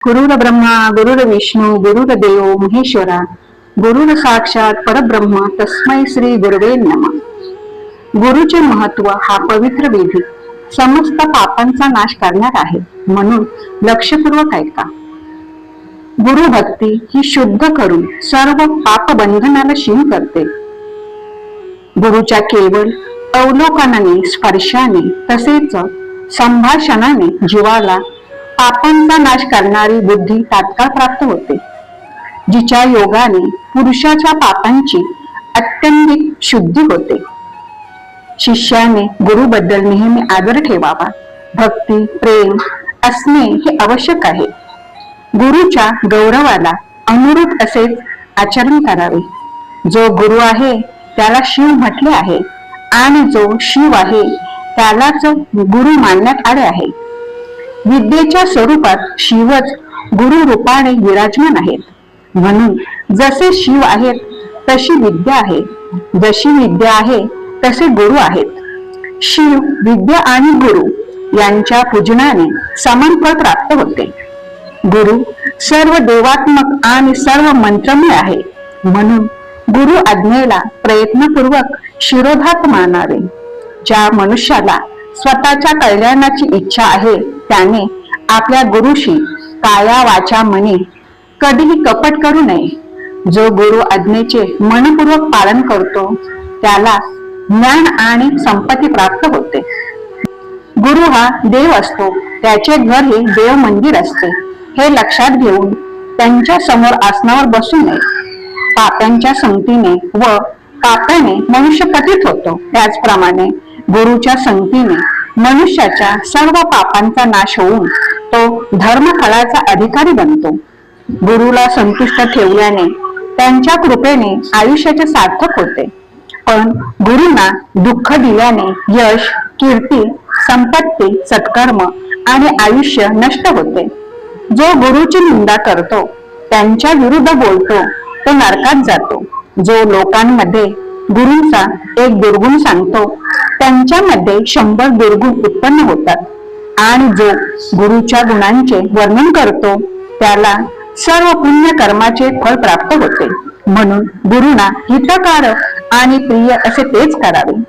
गुरुर ब्रह्मा गुरुर विष्णू गुरुर देव महेश्वरा गुरुर साक्षात परब्रह्म तस्मै श्री गुरुवे नमः. गुरुचे महत्व हा पवित्र विधी समस्त पापांचा नाश करणार आहे, म्हणून लक्षपूर्वक ऐका. गुरु भक्ती ही शुद्ध करून सर्व पाप बंधनाला क्षीण करते. गुरुच्या केवळ अवलोकनाने, स्पर्शाने तसेच संभाषणाने जीवाला पापांचा नाश करणारी बुद्धी तात्काळ प्राप्त होते, जिच्या योगाने पुरुषाच्या पापांची अत्यंतिक शुद्धी होते. शिष्याने गुरुबद्दल नेहमी आदर ठेवावा. भक्ती प्रेम असणे हे आवश्यक आहे. गुरुच्या गौरवाला अनुरूप असेच आचरण करावे. जो गुरु आहे त्याला शिव म्हटले आहे आणि जो शिव आहे त्यालाच गुरु मानण्यात आले आहे. विद्येच्या स्वरूपात शिवच गुरु रूपाने विराजमान आहेत. म्हणून जसे शिव आहेत तशी विद्या आहे, जशी विद्या आहे तसे गुरु आहेत. शिव विद्या आणि गुरु यांच्या पूजनाने समान फळ प्राप्त होते. गुरु सर्व देवात्मक आणि सर्व मंत्रमय आहे, म्हणून गुरु आज्ञेला प्रयत्नपूर्वक शिरोधात मानावे. ज्या मनुष्याला स्वतःच्या कल्याणाची इच्छा आहे त्याने आपल्या गुरुशी काया वाचा मनी कधीही कपट करू नये. जो गुरु आज्ञेचे मनपूर्वक पालन करतो त्याला ज्ञान आणि संपत्ती प्राप्त होते. गुरु हा देव असतो, त्याचे घर हे देव मंदिर असते. हे लक्षात घेऊन त्यांच्या समोर आसनावर बसू नये. पाप्यांच्या संगतीने व पापाने मनुष्य पतित होतो, त्याचप्रमाणे गुरुच्या संगतीने मनुष्याच्या सर्व पापांचा नाश होऊन तो धर्मफळाचा अधिकारी बनतो. गुरुला संतुष्ट ठेवल्याने त्यांच्या कृपेने आयुष्याचे सार्थक होते, पण गुरुंना दुःख दिल्याने यश, कीर्ती, संपत्ती, सत्कर्म आणि आयुष्य नष्ट होते. जो गुरुची निंदा करतो, त्यांच्या विरुद्ध बोलतो, तो नरकात जातो. जो लोकांमध्ये गुरूंचा एक दुर्गुण सांगतो, त्यांच्यामध्ये 100 दुर्गुण उत्पन्न होतात आणि जो गुरुच्या गुणांचे वर्णन करतो त्याला सर्व पुण्य कर्माचे फळ प्राप्त होते. म्हणून गुरुना हितकारक आणि प्रिय असे तेच करावे.